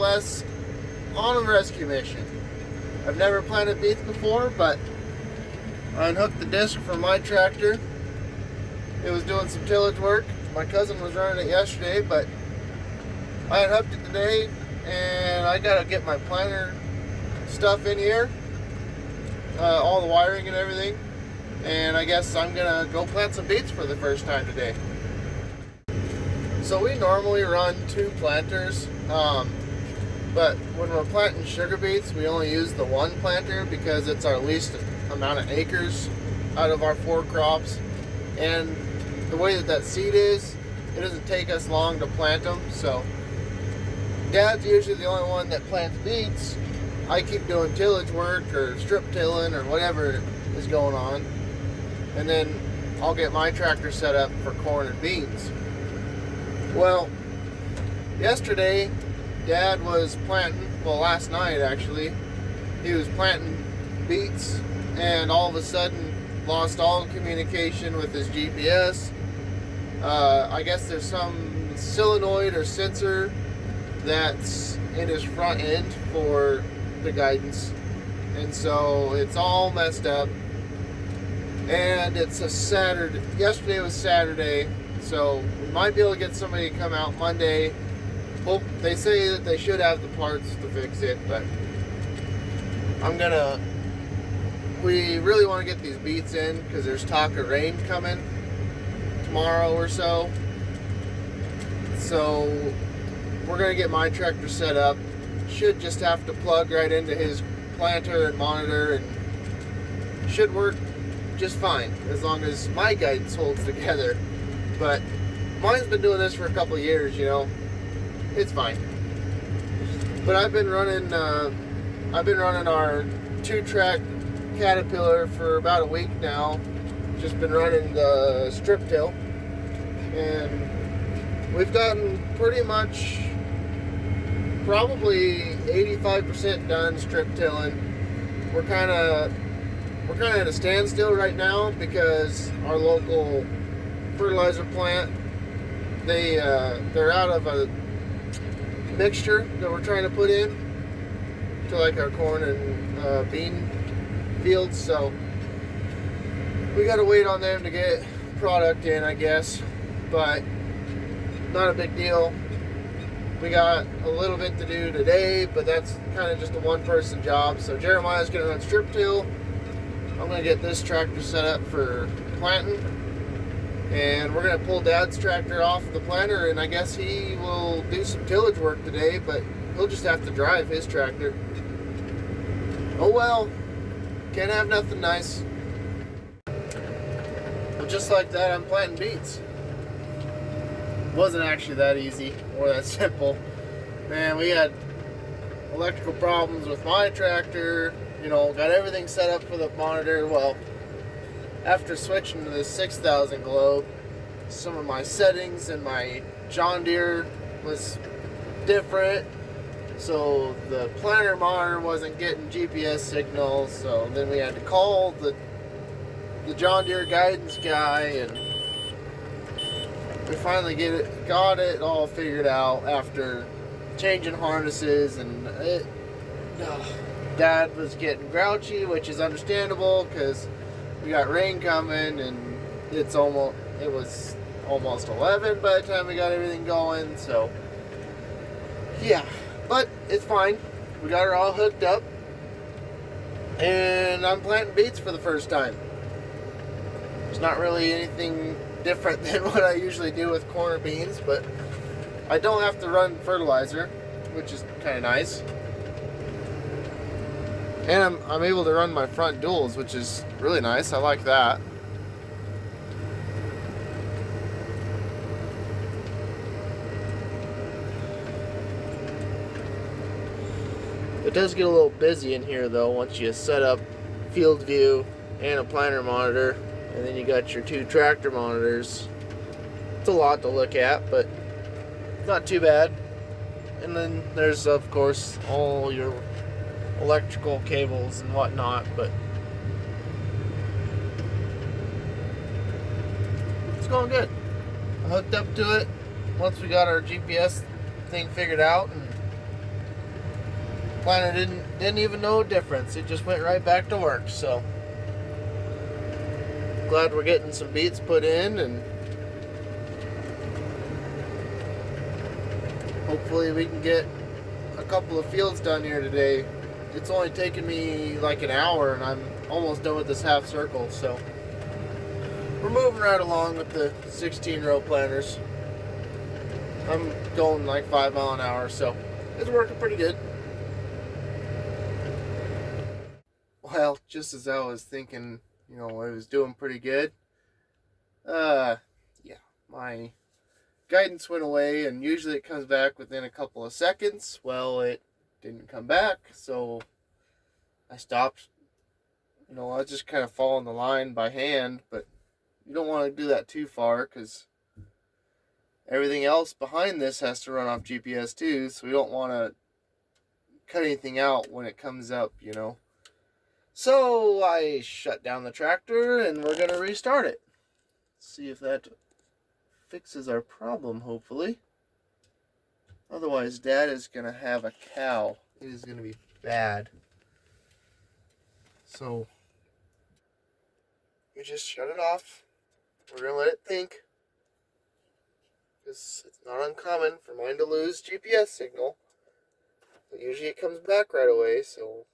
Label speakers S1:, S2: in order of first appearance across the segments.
S1: West on a rescue mission. I've never planted beets before, but I unhooked the disc from my tractor. It was doing some tillage work. My cousin was running it yesterday, but I unhooked it today, and I gotta get my planter stuff in here, all the wiring and everything, and I guess I'm gonna go plant some beets for the first time today. So we normally run 2 planters, but when we're planting sugar beets, we only use the 1 planter because it's our least amount of acres out of our 4 crops, and the way that seed is, it doesn't take us long to plant them. So Dad's usually the only one that plants beets. I keep doing tillage work or strip tilling or whatever is going on, and then I'll get my tractor set up for corn and beans. Well, yesterday Dad was planting, well, last night actually, he was planting beets, and all of a sudden lost all communication with his GPS. I guess there's some solenoid or sensor that's in his front end for the guidance, and so it's all messed up. And it's a Saturday. Yesterday was Saturday, so we might be able to get somebody to come out Monday. Well, they say that they should have the parts to fix it, but we really want to get these beets in because there's talk of rain coming tomorrow or so. So we're going to get my tractor set up. Should just have to plug right into his planter and monitor, and should work just fine as long as my guidance holds together. But mine's been doing this for a couple of years, you know. It's fine. But I've been running our 2-track Caterpillar for about a week now. Just been running the strip till, and we've gotten pretty much probably 85% done strip tilling. We're kind of at a standstill right now because our local fertilizer plant, they're out of a mixture that we're trying to put in to like our corn and bean fields, so we got to wait on them to get product in, I guess, but not a big deal. We got a little bit to do today, but that's kind of just a 1-person job. So Jeremiah's going to run strip till. I'm going to get this tractor set up for planting, and we're going to pull Dad's tractor off the planter, and I guess he will do some tillage work today, but he'll just have to drive his tractor. Oh well, can't have nothing nice. Well, just like that, I'm planting beets. Wasn't actually that easy or that simple. Man, we had electrical problems with my tractor. You know, got everything set up for the monitor. Well, after switching to the 6000 globe, some of my settings in my John Deere was different, so the planter monitor wasn't getting GPS signals. So then we had to call the John Deere guidance guy, and we finally got it all figured out after changing harnesses, and Dad was getting grouchy, which is understandable because we got rain coming, and it was almost 11 by the time we got everything going. So yeah, but it's fine. We got her all hooked up, and I'm planting beets for the first time. There's not really anything different than what I usually do with corn or beans, but I don't have to run fertilizer, which is kind of nice. And I'm able to run my front duals, which is really nice. I like that. It does get a little busy in here though once you set up field view and a planter monitor, and then you got your 2 tractor monitors. It's a lot to look at, but not too bad. And then there's of course all your electrical cables and whatnot, but it's going good. I hooked up to it once we got our GPS thing figured out, and planter didn't even know a difference. It just went right back to work. So glad we're getting some beets put in, and hopefully we can get a couple of fields done here today. It's only taken me like an hour and I'm almost done with this half circle, so we're moving right along with the 16-row planters. I'm going like 5 miles an hour, so it's working pretty good. Well, just as I was thinking, I was doing pretty good, yeah, my guidance went away, and usually it comes back within a couple of seconds. Well, it didn't come back, so I stopped. I just kind of following the line by hand, but you don't want to do that too far because everything else behind this has to run off GPS too, so we don't want to cut anything out when it comes up, So I shut down the tractor and we're going to restart it. See if that fixes our problem, hopefully. Otherwise, Dad is going to have a cow. It is going to be bad. So, we just shut it off. We're going to let it think. Because it's not uncommon for mine to lose GPS signal. But usually it comes back right away, so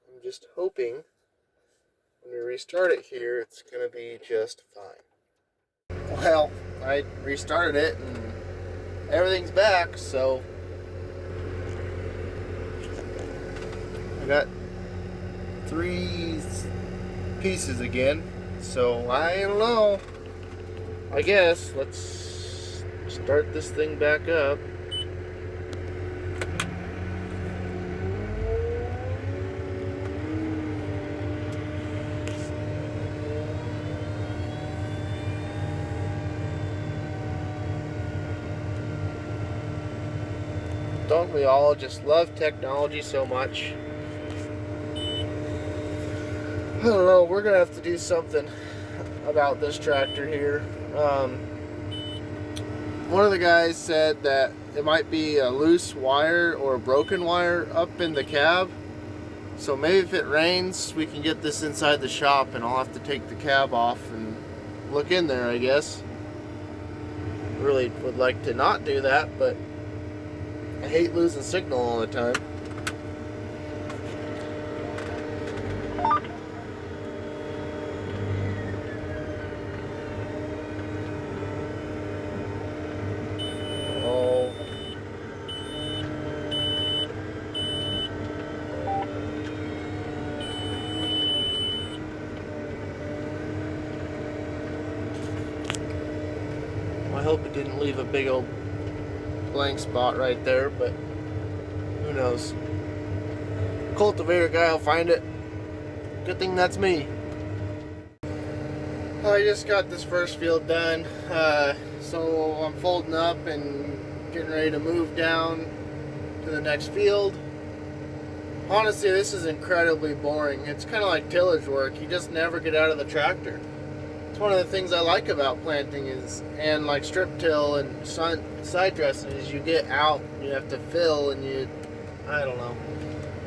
S1: I'm just hoping when we restart it here, it's going to be just fine. Well, I restarted it and everything's back, so I got 3 pieces again. So I don't know. I guess let's start this thing back up. Don't we all just love technology so much? I don't know, we're gonna have to do something about this tractor here. One of the guys said that it might be a loose wire or a broken wire up in the cab. So maybe if it rains, we can get this inside the shop and I'll have to take the cab off and look in there, I guess. Really would like to not do that, but I hate losing signal all the time. Oh. I hope it didn't leave a big old blank spot right there, but who knows. Cultivator guy will find it. Good thing that's me. I just got this first field done, so I'm folding up and getting ready to move down to the next field. Honestly, this is incredibly boring. It's kind of like tillage work. You just never get out of the tractor. It's one of the things I like about planting and like strip till and side dressing is you get out, you have to fill, and I don't know,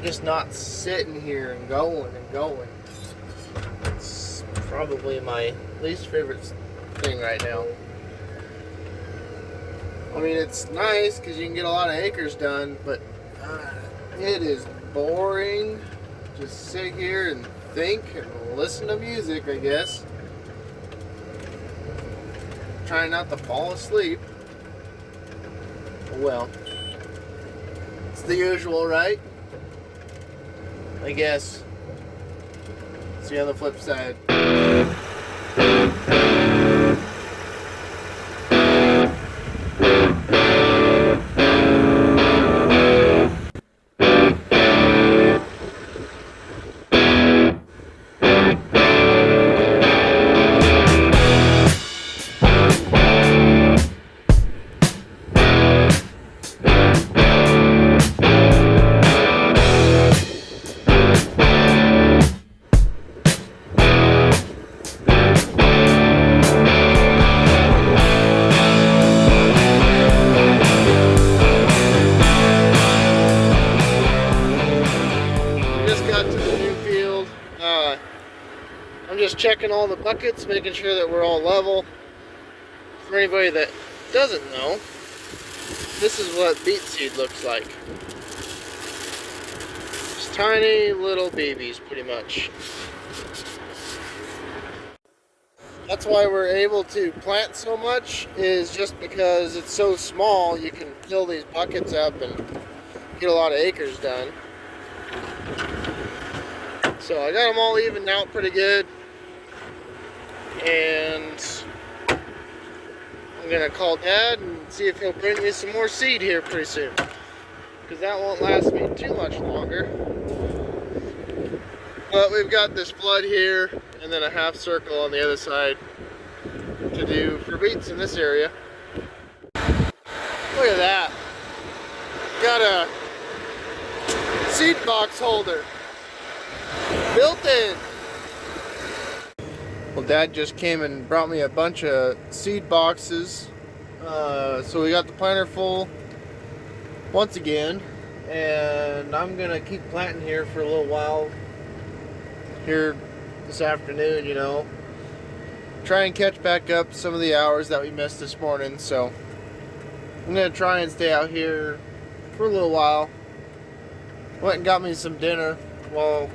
S1: just not sitting here and going and going. It's probably my least favorite thing right now. I mean, it's nice because you can get a lot of acres done, but it is boring. Just sit here and think and listen to music, I guess. Trying not to fall asleep. Well, it's the usual, right? I guess. See you on the flip side. I'm just checking all the buckets, making sure that we're all level. For anybody that doesn't know, this is what beet seed looks like. Just tiny little babies, pretty much. That's why we're able to plant so much, is just because it's so small, you can fill these buckets up and get a lot of acres done. So I got them all evened out pretty good, and I'm gonna call Dad and see if he'll bring me some more seed here pretty soon, because that won't last me too much longer. But we've got this flood here and then a half circle on the other side to do for beets in this area. Look at that. Got a seed box holder built in. Well, Dad just came and brought me a bunch of seed boxes. So we got the planter full once again, and I'm gonna keep planting here for a little while here this afternoon, you know. Try and catch back up some of the hours that we missed this morning. So I'm gonna try and stay out here for a little while. Went and got me some dinner while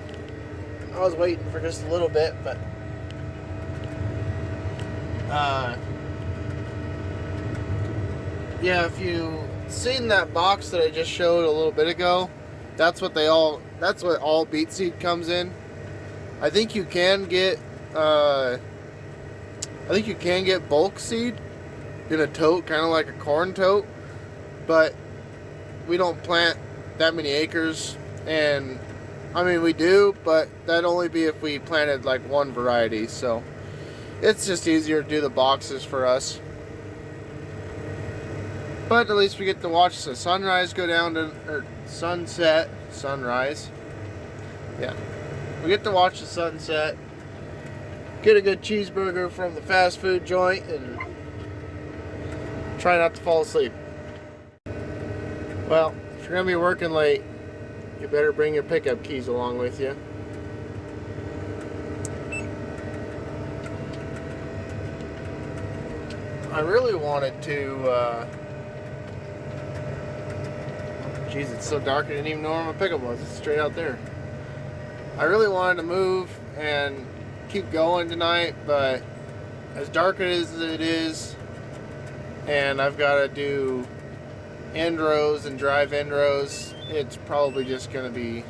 S1: I was waiting for just a little bit, but yeah, if you seen that box that I just showed a little bit ago, that's what all beet seed comes in. I think you can get bulk seed in a tote, kind of like a corn tote, but we don't plant that many acres, and I mean we do, but that'd only be if we planted like one variety, so it's just easier to do the boxes for us. But at least we get to watch the sunrise go down to, or sunrise. Yeah. We get to watch the sunset, get a good cheeseburger from the fast food joint, and try not to fall asleep. Well, if you're going to be working late, you better bring your pickup keys along with you. I really wanted to, geez, it's so dark I didn't even know where my pickup was. It's straight out there. I really wanted to move and keep going tonight, but as dark as it is, and I've got to do end rows and drive end rows, it's probably just going to be,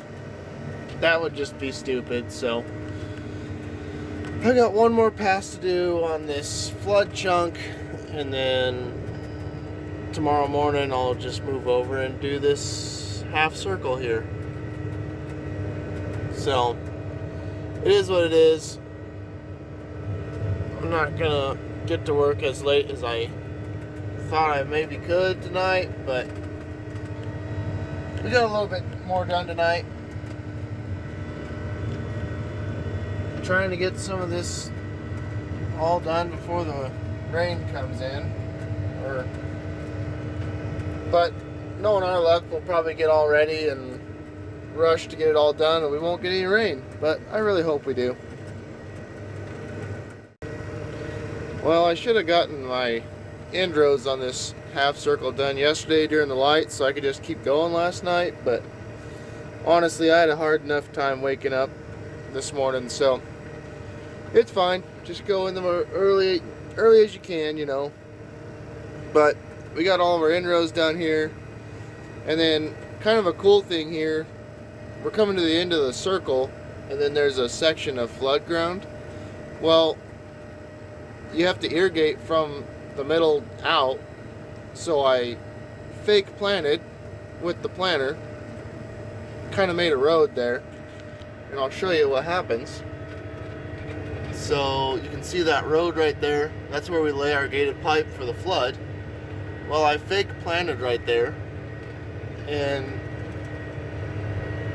S1: that would just be stupid. So I got one more pass to do on this flood chunk, and then tomorrow morning I'll just move over and do this half circle here. So it is what it is. I'm not gonna get to work as late as I thought I maybe could tonight, but we got a little bit more done tonight. I'm trying to get some of this all done before the rain comes in, but knowing our luck, we'll probably get all ready and rush to get it all done, and we won't get any rain, but I really hope we do. Well, I should have gotten my end rows on this half circle done yesterday during the light, so I could just keep going last night, but honestly I had a hard enough time waking up this morning, so it's fine. Just go in them early as you can, you know. But we got all of our end rows done here, and then kind of a cool thing here, we're coming to the end of the circle, and then there's a section of flood ground. Well, you have to irrigate from the middle out, so I fake planted with the planter, kind of made a road there, and I'll show you what happens. So you can see that road right there, that's where we lay our gated pipe for the flood. Well, I fake planted right there, and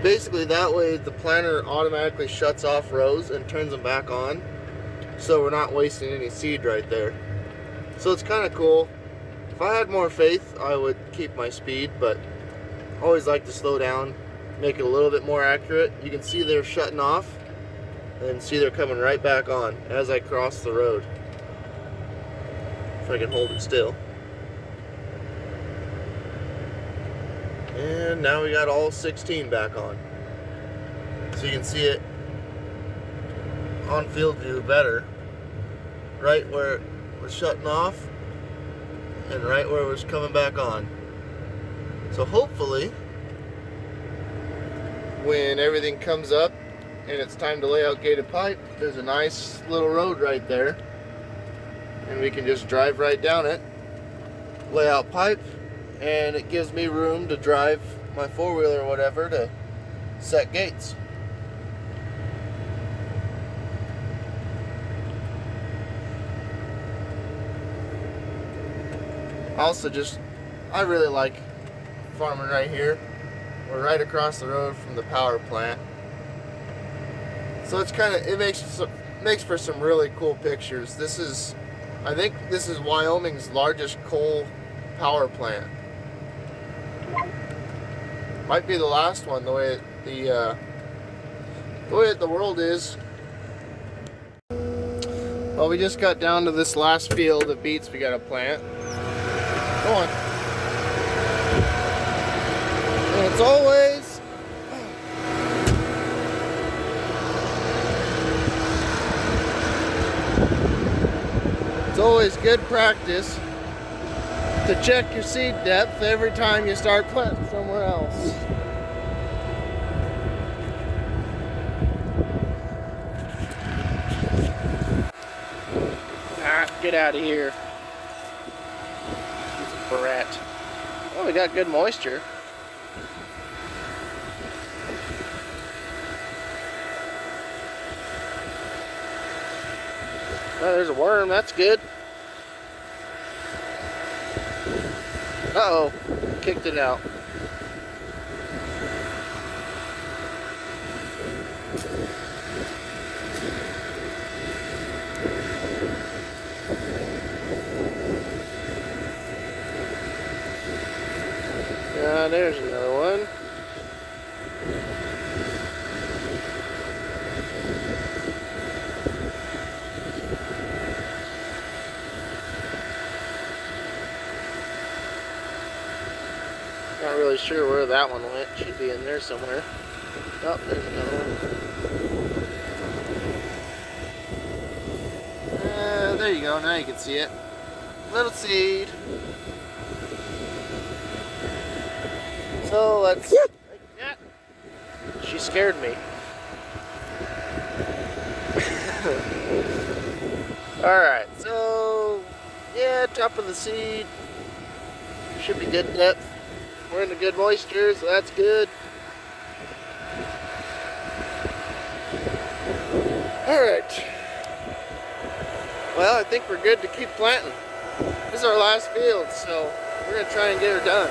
S1: basically that way the planter automatically shuts off rows and turns them back on, so we're not wasting any seed right there. So it's kind of cool. If I had more faith, I would keep my speed, but I always like to slow down, make it a little bit more accurate. You can see they're shutting off, And then see they're coming right back on as I cross the road. If I can hold it still. And now we got all 16 back on. So you can see it on field view better. Right where it was shutting off and right where it was coming back on. So hopefully, when everything comes up and it's time to lay out gated pipe, there's a nice little road right there. And we can just drive right down it, lay out pipe, and it gives me room to drive my four-wheeler or whatever to set gates. Also, I really like farming right here. We're right across the road from the power plant. So it makes for some really cool pictures. I think this is Wyoming's largest coal power plant. Might be the last one, the way the world is. Well, we just got down to this last field of beets we gotta plant. Go on. And it's always good practice to check your seed depth every time you start planting somewhere else. Get out of here. Brat. Oh, we got good moisture. Oh, there's a worm. That's good. Uh-oh. Kicked it out. There's another one. Not really sure where that one went. Should be in there somewhere. Oh, there's another one. There you go. Now you can see it. Little seed. So let's. Yeah. She scared me. Alright, so yeah, top of the seed. Should be good depth. We're in a good moisture, so that's good. Alright. Well, I think we're good to keep planting. This is our last field, so we're going to try and get her done.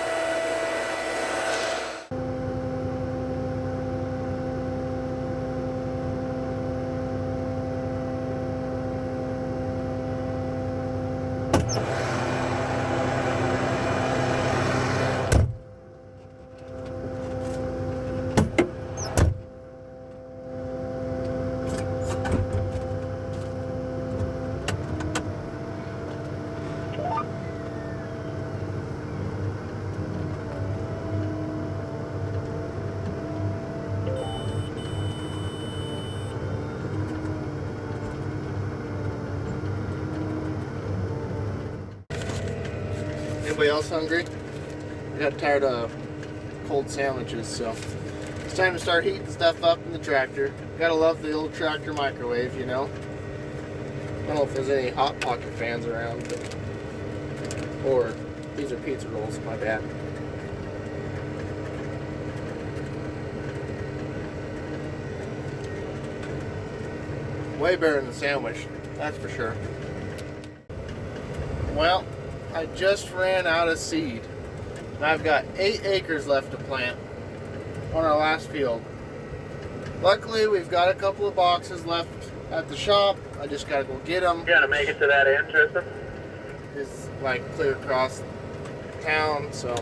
S1: Anybody else hungry? I got tired of cold sandwiches, so it's time to start heating stuff up in the tractor. Gotta love the old tractor microwave, you know. I don't know if there's any Hot Pocket fans around, but, or these are pizza rolls, my bad. Way better than the sandwich, that's for sure. Well, I just ran out of seed. I've got 8 acres left to plant on our last field. Luckily, we've got a couple of boxes left at the shop. I just gotta go get them.
S2: You gotta make it to that end, Tristan?
S1: It's like clear across town, so.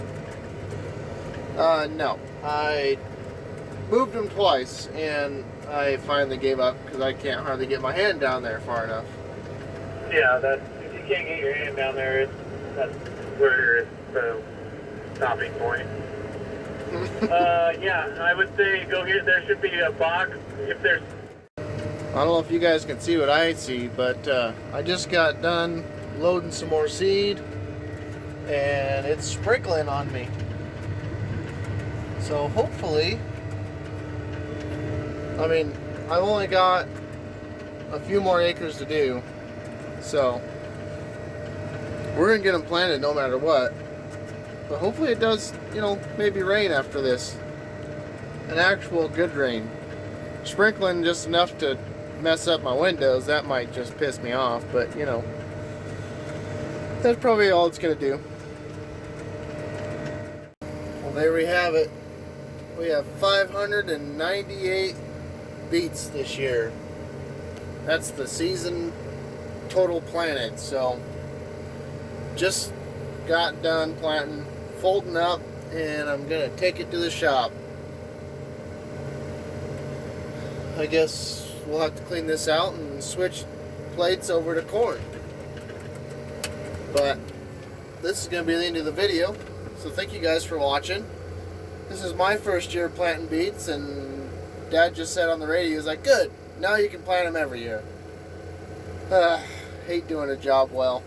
S1: No. I moved them twice, and I finally gave up because I can't hardly get my hand down there far enough.
S2: Yeah, that if you can't get your hand down there, that's where it's the stopping point. Yeah, I would say go get. There should be a box if there's.
S1: I don't know if you guys can see what I see, but I just got done loading some more seed and it's sprinkling on me. So hopefully, I mean, I've only got a few more acres to do, so we're gonna get them planted no matter what. But hopefully it does, maybe rain after this. An actual good rain. Sprinkling just enough to mess up my windows, that might just piss me off, but that's probably all it's gonna do. Well, there we have it. We have 598 beets this year. That's the season total planted. So just got done planting, folding up, and I'm gonna take it to the shop. I guess we'll have to clean this out and switch plates over to corn. But this is going to be the end of the video. So thank you guys for watching. This is my first year planting beets, and Dad just said on the radio, he was like, good, now you can plant them every year. Hate doing a job well.